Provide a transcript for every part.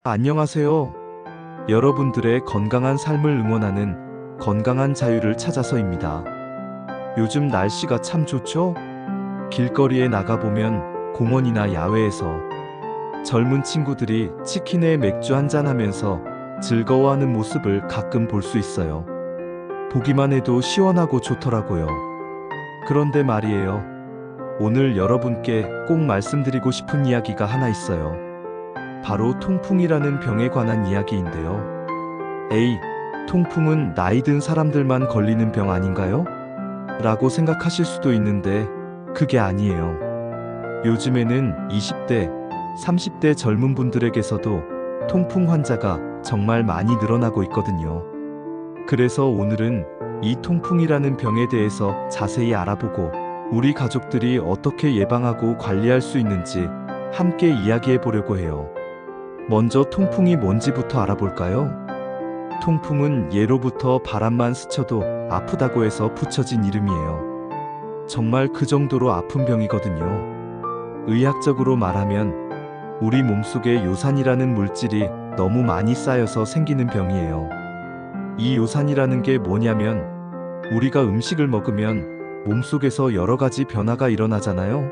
안녕하세요. 여러분들의 건강한 삶을 응원하는 건강한 자유를 찾아서입니다. 요즘 날씨가 참 좋죠? 길거리에 나가보면 공원이나 야외에서 젊은 친구들이 치킨에 맥주 한잔 하면서 즐거워하는 모습을 가끔 볼 수 있어요. 보기만 해도 시원하고 좋더라고요. 그런데 말이에요. 오늘 여러분께 꼭 말씀드리고 싶은 이야기가 하나 있어요. 바로 통풍이라는 병에 관한 이야기인데요. 에이, 통풍은 나이 든 사람들만 걸리는 병 아닌가요? 라고 생각하실 수도 있는데 그게 아니에요. 요즘에는 20대, 30대 젊은 분들에게서도 통풍 환자가 정말 많이 늘어나고 있거든요. 그래서 오늘은 이 통풍이라는 병에 대해서 자세히 알아보고 우리 가족들이 어떻게 예방하고 관리할 수 있는지 함께 이야기해 보려고 해요. 먼저 통풍이 뭔지부터 알아볼까요? 통풍은 예로부터 바람만 스쳐도 아프다고 해서 붙여진 이름이에요. 정말 그 정도로 아픈 병이거든요. 의학적으로 말하면 우리 몸속에 요산이라는 물질이 너무 많이 쌓여서 생기는 병이에요. 이 요산이라는 게 뭐냐면 우리가 음식을 먹으면 몸속에서 여러 가지 변화가 일어나잖아요.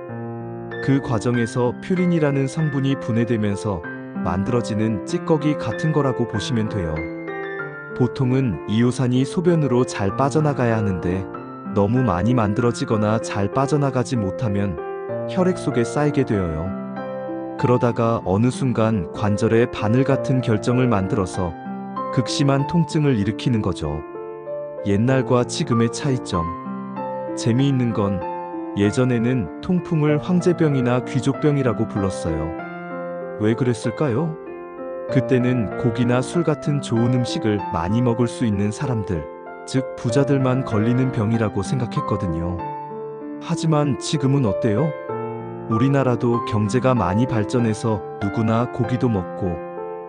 그 과정에서 퓨린이라는 성분이 분해되면서 만들어지는 찌꺼기 같은 거라고 보시면 돼요. 보통은 이 요산이 소변으로 잘 빠져나가야 하는데 너무 많이 만들어지거나 잘 빠져나가지 못하면 혈액 속에 쌓이게 되어요. 그러다가 어느 순간 관절에 바늘 같은 결정을 만들어서 극심한 통증을 일으키는 거죠. 옛날과 지금의 차이점. 재미있는 건 예전에는 통풍을 황제병이나 귀족병이라고 불렀어요. 왜 그랬을까요? 그때는 고기나 술 같은 좋은 음식을 많이 먹을 수 있는 사람들, 즉 부자들만 걸리는 병이라고 생각했거든요. 하지만 지금은 어때요? 우리나라도 경제가 많이 발전해서 누구나 고기도 먹고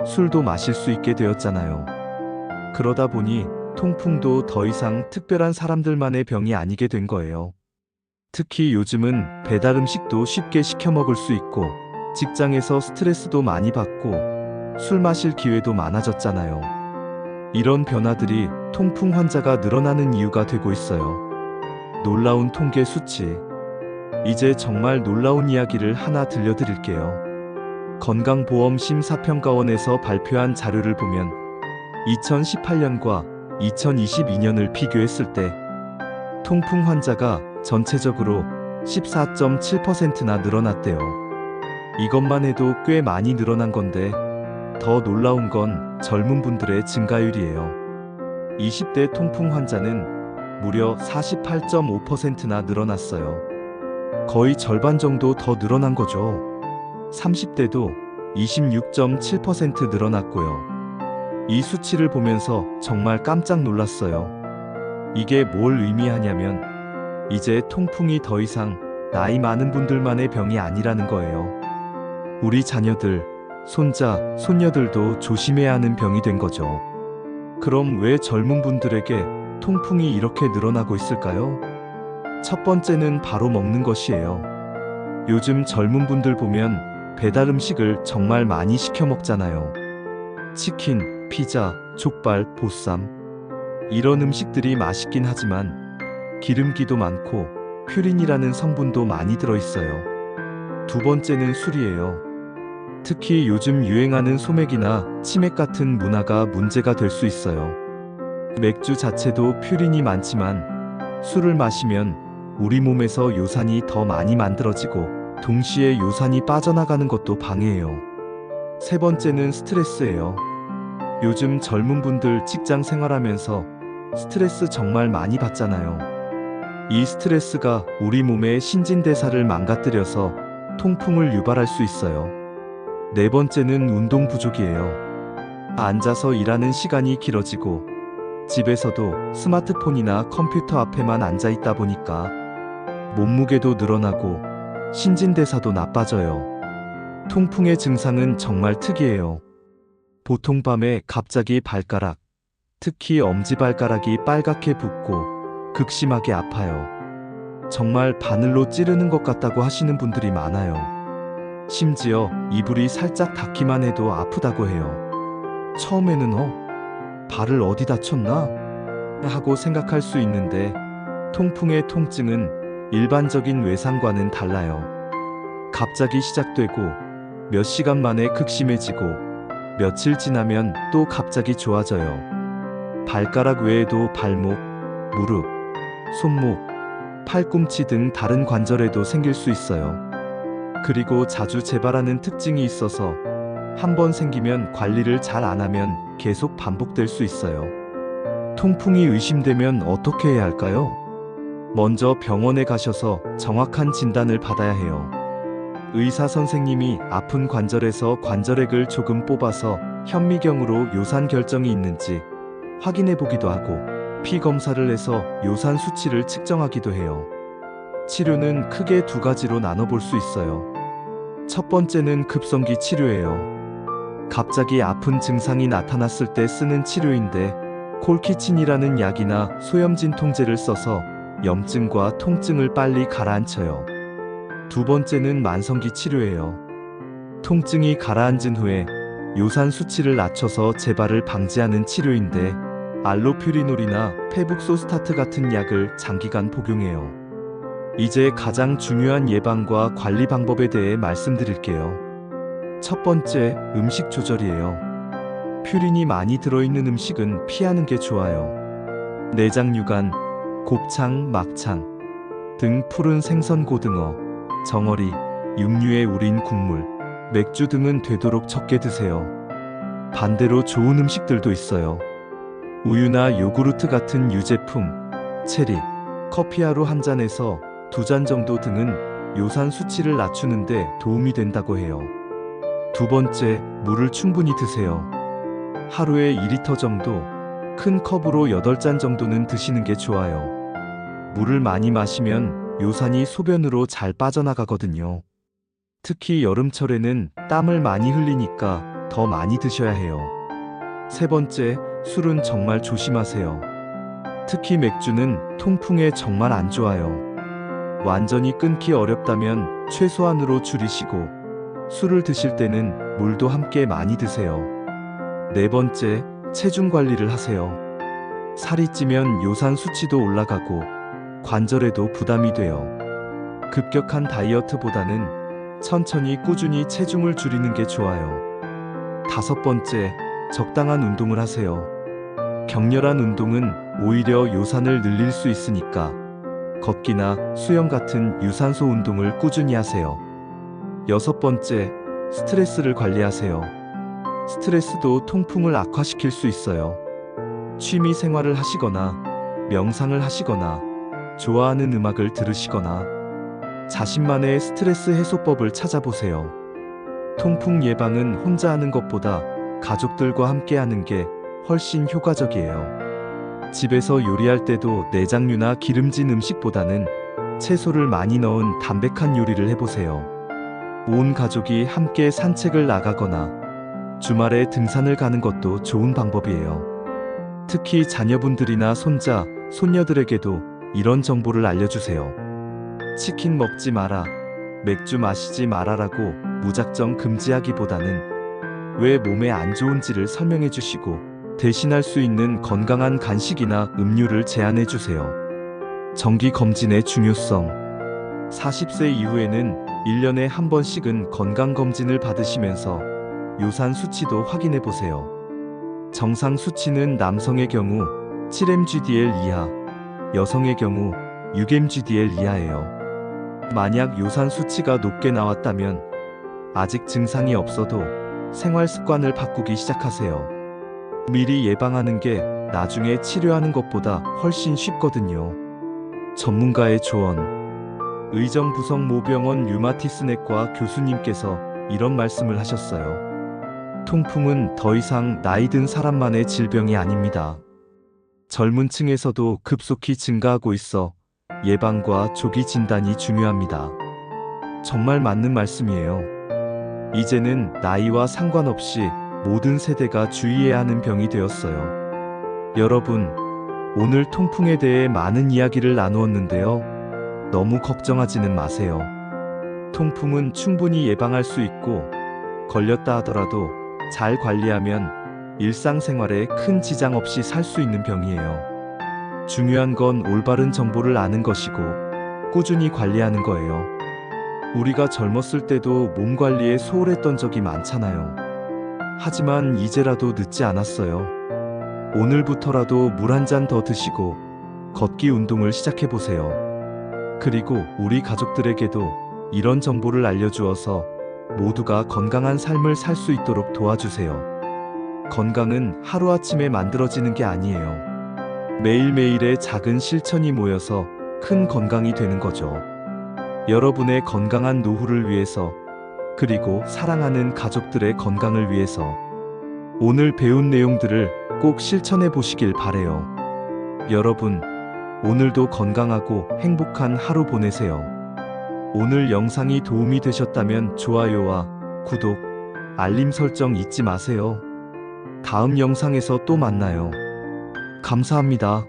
술도 마실 수 있게 되었잖아요. 그러다 보니 통풍도 더 이상 특별한 사람들만의 병이 아니게 된 거예요. 특히 요즘은 배달 음식도 쉽게 시켜 먹을 수 있고 직장에서 스트레스도 많이 받고 술 마실 기회도 많아졌잖아요. 이런 변화들이 통풍 환자가 늘어나는 이유가 되고 있어요. 놀라운 통계 수치. 이제 정말 놀라운 이야기를 하나 들려드릴게요. 건강보험심사평가원에서 발표한 자료를 보면 2018년과 2022년을 비교했을 때 통풍 환자가 전체적으로 14.7%나 늘어났대요. 이것만 해도 꽤 많이 늘어난 건데 더 놀라운 건 젊은 분들의 증가율이에요. 20대 통풍 환자는 무려 48.5%나 늘어났어요. 거의 절반 정도 더 늘어난 거죠. 30대도 26.7% 늘어났고요. 이 수치를 보면서 정말 깜짝 놀랐어요. 이게 뭘 의미하냐면 이제 통풍이 더 이상 나이 많은 분들만의 병이 아니라는 거예요. 우리 자녀들, 손자, 손녀들도 조심해야 하는 병이 된 거죠. 그럼 왜 젊은 분들에게 통풍이 이렇게 늘어나고 있을까요? 첫 번째는 바로 먹는 것이에요. 요즘 젊은 분들 보면 배달 음식을 정말 많이 시켜 먹잖아요. 치킨, 피자, 족발, 보쌈. 이런 음식들이 맛있긴 하지만 기름기도 많고 퓨린이라는 성분도 많이 들어있어요. 두 번째는 술이에요. 특히 요즘 유행하는 소맥이나 치맥 같은 문화가 문제가 될 수 있어요. 맥주 자체도 퓨린이 많지만 술을 마시면 우리 몸에서 요산이 더 많이 만들어지고 동시에 요산이 빠져나가는 것도 방해해요. 세 번째는 스트레스예요. 요즘 젊은 분들 직장 생활하면서 스트레스 정말 많이 받잖아요. 이 스트레스가 우리 몸의 신진대사를 망가뜨려서 통풍을 유발할 수 있어요. 네 번째는 운동 부족이에요. 앉아서 일하는 시간이 길어지고 집에서도 스마트폰이나 컴퓨터 앞에만 앉아 있다 보니까 몸무게도 늘어나고 신진대사도 나빠져요. 통풍의 증상은 정말 특이해요. 보통 밤에 갑자기 발가락, 특히 엄지발가락이 빨갛게 붓고 극심하게 아파요. 정말 바늘로 찌르는 것 같다고 하시는 분들이 많아요. 심지어 이불이 살짝 닿기만 해도 아프다고 해요. 처음에는 발을 어디 다쳤나? 하고 생각할 수 있는데 통풍의 통증은 일반적인 외상과는 달라요. 갑자기 시작되고 몇 시간 만에 극심해지고 며칠 지나면 또 갑자기 좋아져요. 발가락 외에도 발목, 무릎, 손목, 팔꿈치 등 다른 관절에도 생길 수 있어요. 그리고 자주 재발하는 특징이 있어서 한번 생기면 관리를 잘 안 하면 계속 반복될 수 있어요. 통풍이 의심되면 어떻게 해야 할까요? 먼저 병원에 가셔서 정확한 진단을 받아야 해요. 의사 선생님이 아픈 관절에서 관절액을 조금 뽑아서 현미경으로 요산 결정이 있는지 확인해 보기도 하고 피 검사를 해서 요산 수치를 측정하기도 해요. 치료는 크게 두 가지로 나눠볼 수 있어요. 첫 번째는 급성기 치료예요. 갑자기 아픈 증상이 나타났을 때 쓰는 치료인데 콜키친이라는 약이나 소염진통제를 써서 염증과 통증을 빨리 가라앉혀요. 두 번째는 만성기 치료예요. 통증이 가라앉은 후에 요산 수치를 낮춰서 재발을 방지하는 치료인데 알로퓨리놀이나 페북소스타트 같은 약을 장기간 복용해요. 이제 가장 중요한 예방과 관리 방법에 대해 말씀드릴게요. 첫 번째, 음식 조절이에요. 퓨린이 많이 들어있는 음식은 피하는 게 좋아요. 내장류관, 곱창, 막창 등 푸른 생선 고등어, 정어리, 육류에 우린 국물, 맥주 등은 되도록 적게 드세요. 반대로 좋은 음식들도 있어요. 우유나 요구르트 같은 유제품, 체리, 커피 하루 한 잔에서 2잔 정도 등은 요산 수치를 낮추는데 도움이 된다고 해요. 두 번째, 물을 충분히 드세요. 하루에 2리터 정도, 큰 컵으로 8잔 정도는 드시는 게 좋아요. 물을 많이 마시면 요산이 소변으로 잘 빠져나가거든요. 특히 여름철에는 땀을 많이 흘리니까 더 많이 드셔야 해요. 세 번째, 술은 정말 조심하세요. 특히 맥주는 통풍에 정말 안 좋아요. 완전히 끊기 어렵다면 최소한으로 줄이시고 술을 드실 때는 물도 함께 많이 드세요. 네 번째, 체중 관리를 하세요. 살이 찌면 요산 수치도 올라가고 관절에도 부담이 돼요. 급격한 다이어트보다는 천천히 꾸준히 체중을 줄이는 게 좋아요. 다섯 번째, 적당한 운동을 하세요. 격렬한 운동은 오히려 요산을 늘릴 수 있으니까 걷기나 수영 같은 유산소 운동을 꾸준히 하세요. 여섯 번째, 스트레스를 관리하세요. 스트레스도 통풍을 악화시킬 수 있어요. 취미 생활을 하시거나 명상을 하시거나 좋아하는 음악을 들으시거나 자신만의 스트레스 해소법을 찾아보세요. 통풍 예방은 혼자 하는 것보다 가족들과 함께 하는 게 훨씬 효과적이에요. 집에서 요리할 때도 내장류나 기름진 음식보다는 채소를 많이 넣은 담백한 요리를 해보세요. 온 가족이 함께 산책을 나가거나 주말에 등산을 가는 것도 좋은 방법이에요. 특히 자녀분들이나 손자, 손녀들에게도 이런 정보를 알려주세요. 치킨 먹지 마라, 맥주 마시지 마라라고 무작정 금지하기보다는 왜 몸에 안 좋은지를 설명해 주시고 대신할 수 있는 건강한 간식이나 음료를 제안해 주세요. 정기 검진의 중요성. 40세 이후에는 1년에 한 번씩은 건강검진을 받으시면서 요산 수치도 확인해 보세요. 정상 수치는 남성의 경우 7mg/dl 이하, 여성의 경우 6mg/dl 이하예요. 만약 요산 수치가 높게 나왔다면 아직 증상이 없어도 생활 습관을 바꾸기 시작하세요. 미리 예방하는 게 나중에 치료하는 것보다 훨씬 쉽거든요. 전문가의 조언. 의정부성 모병원 류마티스내과 교수님께서 이런 말씀을 하셨어요. 통풍은 더 이상 나이 든 사람만의 질병이 아닙니다. 젊은 층에서도 급속히 증가하고 있어 예방과 조기 진단이 중요합니다. 정말 맞는 말씀이에요. 이제는 나이와 상관없이 모든 세대가 주의해야 하는 병이 되었어요. 여러분, 오늘 통풍에 대해 많은 이야기를 나누었는데요. 너무 걱정하지는 마세요. 통풍은 충분히 예방할 수 있고 걸렸다 하더라도 잘 관리하면 일상생활에 큰 지장 없이 살 수 있는 병이에요. 중요한 건 올바른 정보를 아는 것이고 꾸준히 관리하는 거예요. 우리가 젊었을 때도 몸 관리에 소홀했던 적이 많잖아요. 하지만 이제라도 늦지 않았어요. 오늘부터라도 물 한 잔 더 드시고 걷기 운동을 시작해보세요. 그리고 우리 가족들에게도 이런 정보를 알려주어서 모두가 건강한 삶을 살 수 있도록 도와주세요. 건강은 하루아침에 만들어지는 게 아니에요. 매일매일의 작은 실천이 모여서 큰 건강이 되는 거죠. 여러분의 건강한 노후를 위해서, 그리고 사랑하는 가족들의 건강을 위해서 오늘 배운 내용들을 꼭 실천해 보시길 바래요. 여러분, 오늘도 건강하고 행복한 하루 보내세요. 오늘 영상이 도움이 되셨다면 좋아요와 구독, 알림 설정 잊지 마세요. 다음 영상에서 또 만나요. 감사합니다.